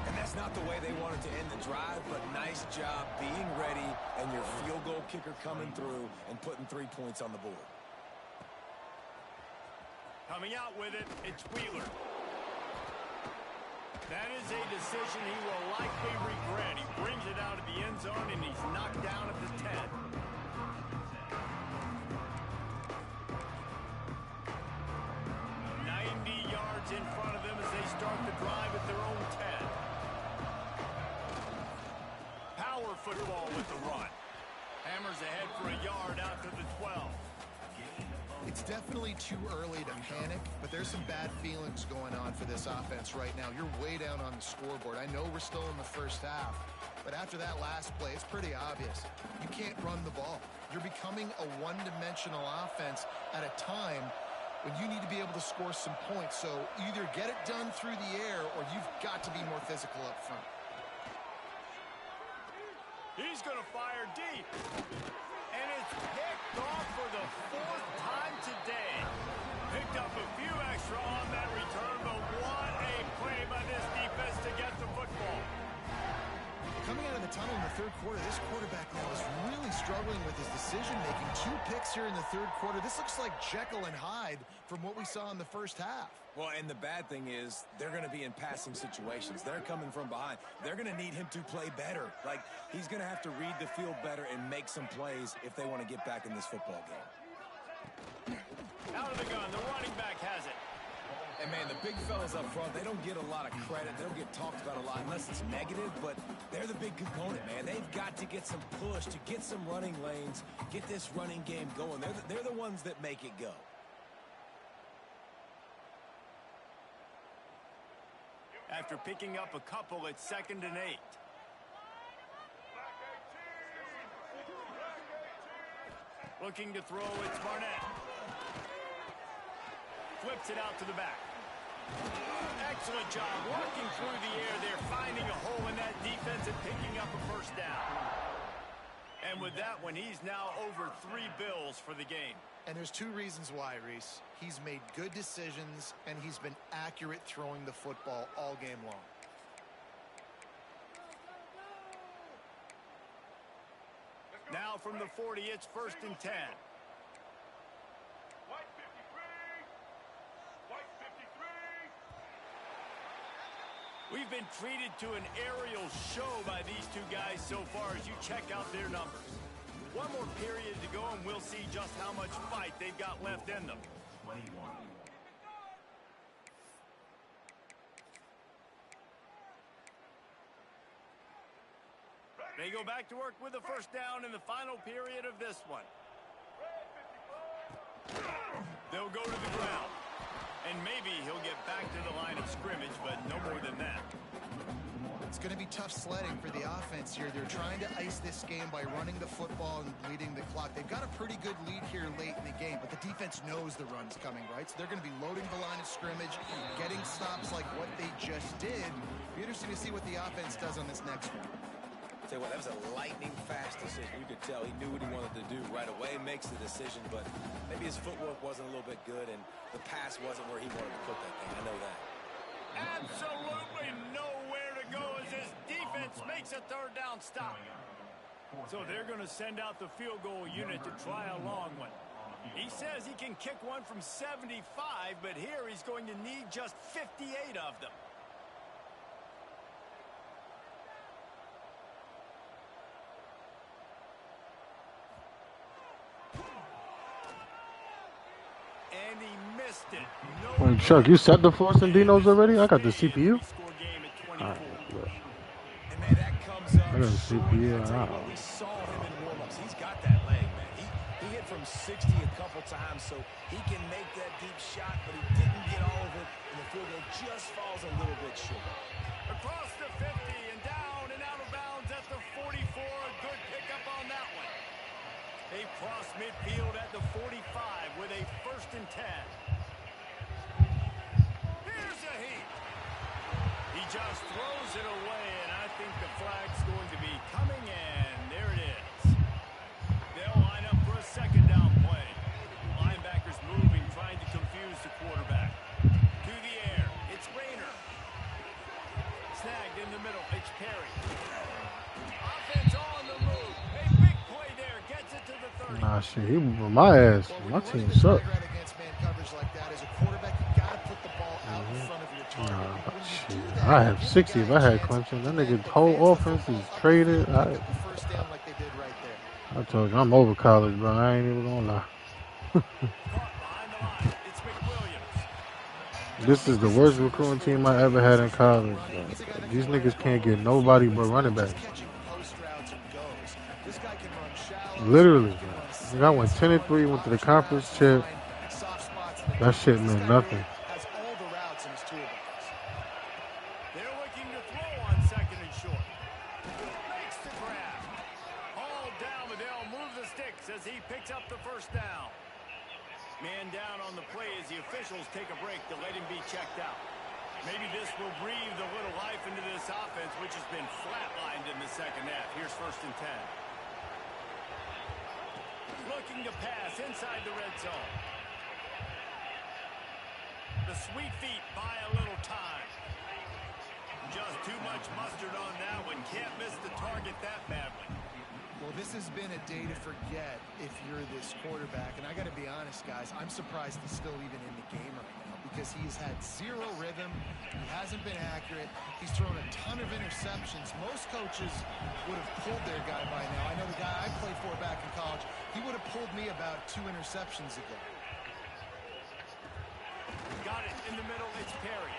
And that's not the way they wanted to end the drive, but nice job being ready and your field goal kicker coming through and putting 3 points on the board. Coming out with it, it's Wheeler. That is a decision he will likely regret. He brings it out of the end zone, and he's knocked down at the 10. In front of them as they start the drive at their own 10. Power football with the run. Hammers ahead for a yard out to the 12. It's definitely too early to panic, but there's some bad feelings going on for this offense right now. You're way down on the scoreboard. I know we're still in the first half, but after that last play, it's pretty obvious. You can't run the ball. You're becoming a one-dimensional offense at a time when you need to be able to score some points. So either get it done through the air or you've got to be more physical up front. He's going to fire deep. And it's picked off for the 4th time today. Picked up a few extra on that return, but what a play by this defense to get the football. Coming out of the tunnel in the third quarter, this quarterback now is really struggling with his decision-making. 2 picks here in the third quarter. This looks like Jekyll and Hyde from what we saw in the first half. Well, and the bad thing is they're going to be in passing situations. They're coming from behind. They're going to need him to play better. Like, he's going to have to read the field better and make some plays if they want to get back in this football game. Out of the gun, the running back has it. And, man, the big fellas up front, they don't get a lot of credit. They don't get talked about a lot unless it's negative, but they're the big component, man. They've got to get some push, to get some running lanes, get this running game going. They're the ones that make it go. After picking up a couple, it's 2nd and 8. Looking to throw, it's Barnett. Flips it out to the back. Excellent job working through the air there, finding a hole in that defense and picking up a 1st down. And with that one, he's now over 3 bills for the game. And there's 2 reasons why, Reese. He's made good decisions, and he's been accurate throwing the football all game long. Now from the 40, it's 1st and 10. been treated to an aerial show by these two guys so far as you check out their numbers. One more period to go, and we'll see just how much fight they've got left in them. They go back to work with the first down in the final period of this one. They'll go to the ground. And maybe he'll get back to the line of scrimmage, but no more than that. It's going to be tough sledding for the offense here. They're trying to ice this game by running the football and bleeding the clock. They've got a pretty good lead here late in the game, but the defense knows the run's coming, right? So they're going to be loading the line of scrimmage, getting stops like what they just did. Be interesting to see what the offense does on this next one. Tell you what, that was a lightning-fast decision. You could tell he knew what he wanted to do right away, makes the decision, but maybe his footwork wasn't a little bit good, and the pass wasn't where he wanted to put that thing. I know that. Absolutely nowhere to go as his defense makes a third down stop. So they're going to send out the field goal unit to try a long one. He says he can kick one from 75, but here he's going to need just 58 of them. And he missed it. No. Wait, Chuck, you set the Force and Dinos already? I got the CPU. Alright, And man, that comes up. I got the CPU. We saw him in warm-ups. He's got that leg, man. He hit from 60 a couple times, so he can make that deep shot, but he didn't get all of it, and the field goal just falls a little bit short. Across the 50 and down and out of bounds at the 44. A good pickup on that one. They cross midfield at the 45 with a 1st and 10. Here's a heat. He just throws it away, and I think the flag's going to be coming in. There it is. They'll line up for a 2nd down play. Linebackers moving, trying to confuse the quarterback. To the air. It's Rayner. Snagged in the middle. It's Perry. Offense on the move. A big play there. Gets it to the 30. Nah, shit, he moving my ass. My team sucks. Nah, shit. I have 60 if I had Clemson. That nigga's whole offense is traded. I told you, I'm over college, bro. I ain't even gonna lie. Caught behind the line. It's McWilliams. This is the worst recruiting team I ever had in college. Bro. These niggas can't get nobody but running back. Literally. Bro. I went 10-3, went to the conference chip. That shit meant nothing. They're looking to throw on 2nd and short. Makes the grab. All down, but they'll move the sticks as he picks up the 1st down. Man down on the play as the officials take a break to let him be checked out. Maybe this will breathe a little life into this offense, which has been flatlined in the 2nd half. Here's 1st and 10. Looking to pass inside the red zone. The sweet feet buy a little time. Just too much mustard on that one. Can't miss the target that badly. Well, this has been a day to forget if you're this quarterback. And I got to be honest, guys, I'm surprised he's still even in the game right now because he's had zero rhythm. He hasn't been accurate. He's thrown a ton of interceptions. Most coaches would have pulled their guy by now. I know the guy I played for back in college, he would have pulled me about 2 interceptions ago. Got it in the middle. It's Perry.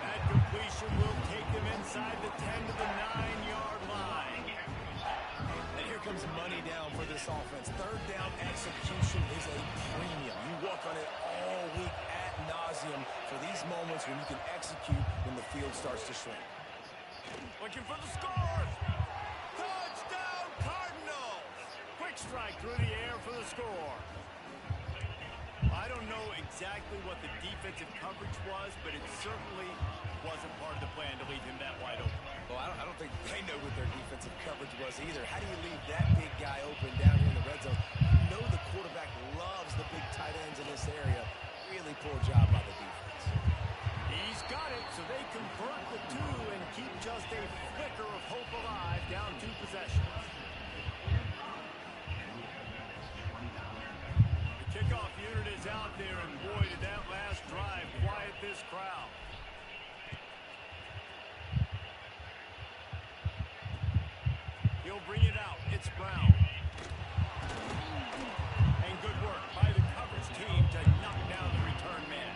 That completion will take them inside the 10 to the 9-yard line. And here comes money down for this offense. 3rd down execution is a premium. You work on it all week ad nauseum for these moments when you can execute when the field starts to shrink. Looking for the score. Touchdown Cardinals. Quick strike through the air for the score. I don't know exactly what the defensive coverage was, but it certainly wasn't part of the plan to leave him that wide open. Well, I don't think they know what their defensive coverage was either. How do you leave that big guy open down here in the red zone? You know the quarterback loves the big tight ends in this area. Really poor job by the defense. He's got it, so they convert the 2 and keep just a flicker of hope alive down 2 possessions. The kickoff unit is out there, and boy, did that last drive quiet this crowd. bring it out. It's Brown. And good work by the coverage team to knock down the return man.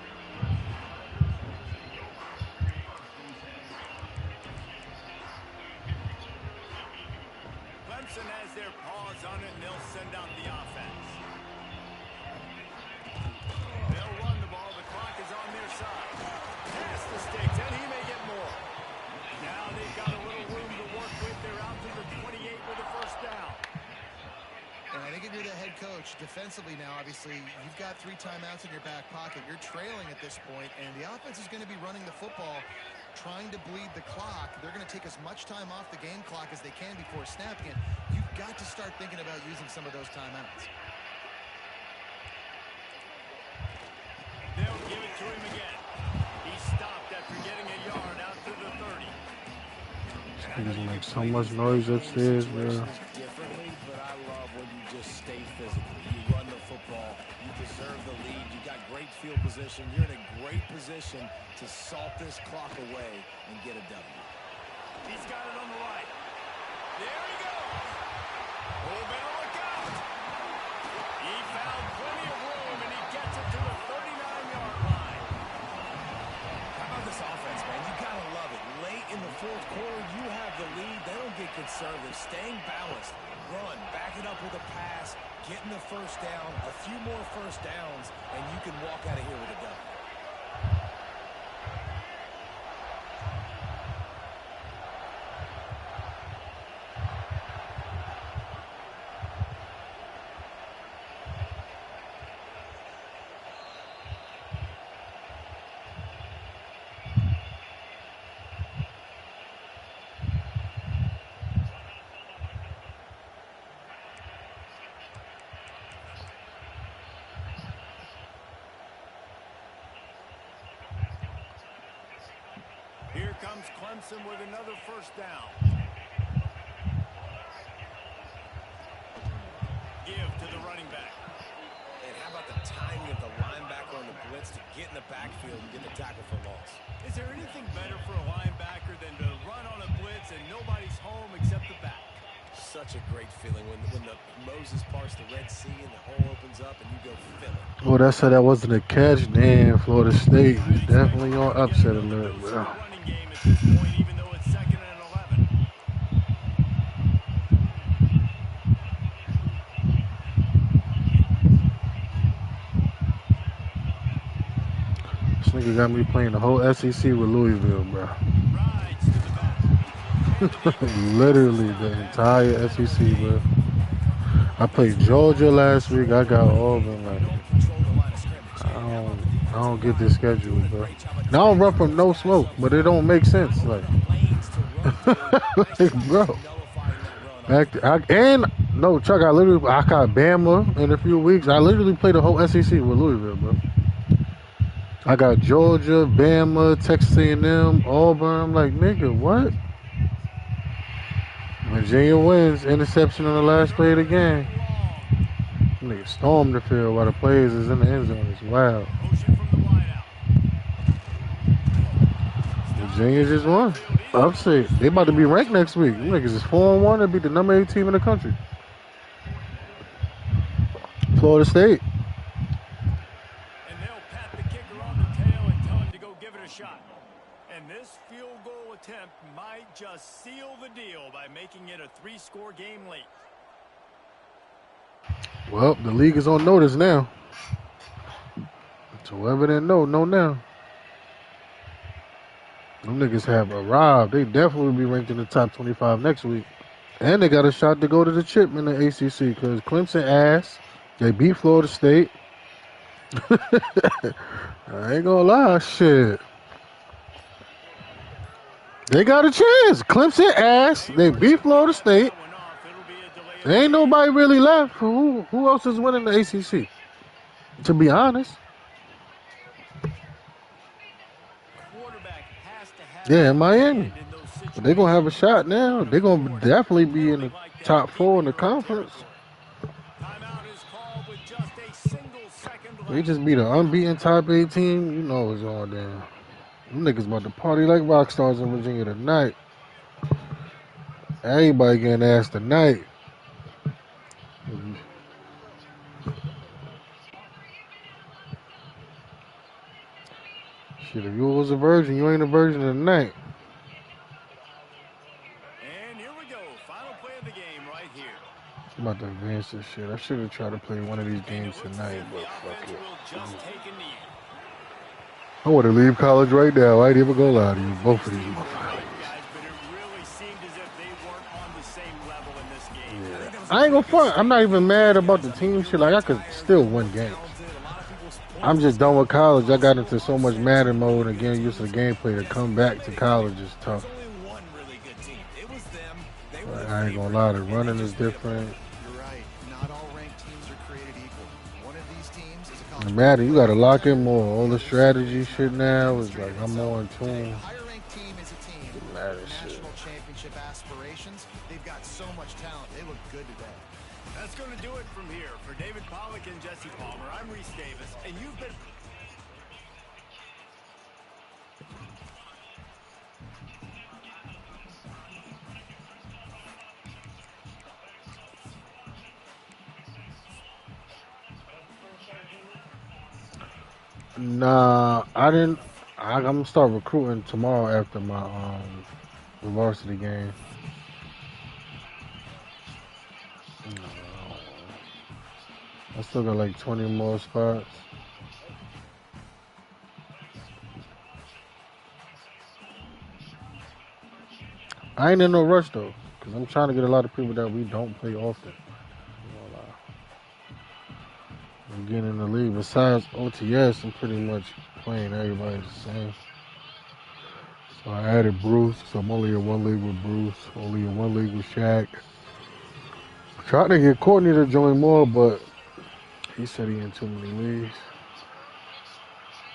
Clemson has their paws on it, and they'll send out the offense. They'll run the ball. The clock is on their side. Pass the sticks, and he may get more. Now they've got a little room to work with. They're out to the 28 with a first down. And I think if you're the head coach, defensively now, obviously, you've got 3 timeouts in your back pocket. You're trailing at this point, and the offense is going to be running the football, trying to bleed the clock. They're going to take as much time off the game clock as they can before snapping it. You've got to start thinking about using some of those timeouts. They'll give it to him again. He stopped after getting a yard out to the 30. Niggas make so much noise upstairs, bro. Differently, but I love when you just stay physical. You run the football. You deserve the lead. You got great field position. You're in a great position to salt this clock away and get a W. He's got it on the right. There he goes. Oh, better look out. He found plenty of room, and he gets it to the 39-yard line. How about this offense, man? You got to love it. Late in the fourth quarter, you have the lead. They don't get conservative. Staying balanced. Run. Back it up with a pass. Getting the first down. A few more first downs, and you can walk out of here with a W. Here comes Clemson with another first down. Give to the running back. And how about the timing of the linebacker on the blitz to get in the backfield and get the tackle for loss? Is there anything better for a linebacker than to run on a blitz and nobody's home except the back? Such a great feeling when the Moses parts the Red Sea and the hole opens up and you go fill it. Well, that's how that wasn't a catch. Damn, Florida State is definitely on upset alert, bro. Running game at this point, even though it's 2nd and 11. This nigga got me playing the whole SEC with Louisville, bro. Rides to the back. Literally the entire SEC, bro. I played Georgia last week. I got Auburn. Like, I don't get this schedule, bro. And I don't run from no smoke, but it don't make sense. Like, like bro. No, Chuck, I got Bama in a few weeks. I literally played the whole SEC with Louisville, bro. I got Georgia, Bama, Texas A&M, Auburn. I'm like, nigga, what? Virginia wins. Interception on the last play of the game. Nigga stormed the field while the players is in the end zone. It's wild. Virginia just won. Upset. They about to be ranked next week. Them niggas is 4-1. They beat the number 8 team in the country. Florida State. And they'll pat the kicker on the tail and tell him to go give it a shot. And this field goal attempt might just seal the deal by making it a 3-score game late. Well, the league is on notice now. So whoever didn't know now. Them niggas have arrived. They definitely will be ranked in the top 25 next week. And they got a shot to go to the chip in the ACC because Clemson ass. They beat Florida State. I ain't gonna lie, shit. They got a chance. Clemson ass. They beat Florida State. There ain't nobody really left. Who else is winning the ACC? To be honest. Yeah, Miami. But they're going to have a shot now. They're going to definitely be in the top 4 in the conference. They just beat an unbeaten top 8 team. You know it's on there. Them niggas about to party like rock stars in Virginia tonight. Everybody getting asked tonight. Shit, if you was a virgin, you ain't a virgin tonight. And here we go. Final play of the game right here. I'm about to advance this shit. I should have tried to play one of these And games it looks as tonight, if but the fuck offense it. will just take a knee. I want to leave college right now. I ain't even gonna lie to you. Both of these Teams were motherfuckers. great guys, but it really seemed as if they weren't on the same level in this game. I think that was Yeah. a I ain't pretty gonna good front. I'm not statement even from mad those about guys. the I mean, team you're shit. Like, I less could tired, still you're win more games. talented. A lot of people's I'm points just done with college. I got into so much upset Madden two mode really and good getting used to the teams. gameplay. To Jesse, come they back made to it clear college is there's tough. only one really good team. It was them. They were the Like, I ain't gonna favorite, lie. The and they running is just made a play. different. You're right. Not all ranked teams are created equal. One of these teams is a college And football Madden, you playoff gotta lock in contender. more. All the The other simply strategy has shit not yet now is like demonstrated I'm more itself. in Today, tune. a higher ranked team is a team with Madden shit. national championship aspirations. They've got so much talent. They look good today. That's going to do it from here. For David Pollack and Jesse Palmer, I'm Reese Davis, and you've been... Nah, I didn't. I'm gonna start recruiting tomorrow after my varsity game. I still got like 20 more spots. I ain't in no rush though, cause I'm trying to get a lot of people that we don't play often. I'm getting in the league. Besides OTS, I'm pretty much playing everybody the same. So I added Bruce, so I'm only in one league with Bruce, only in one league with Shaq. Trying to get Courtney to join more, but he said he in too many leagues.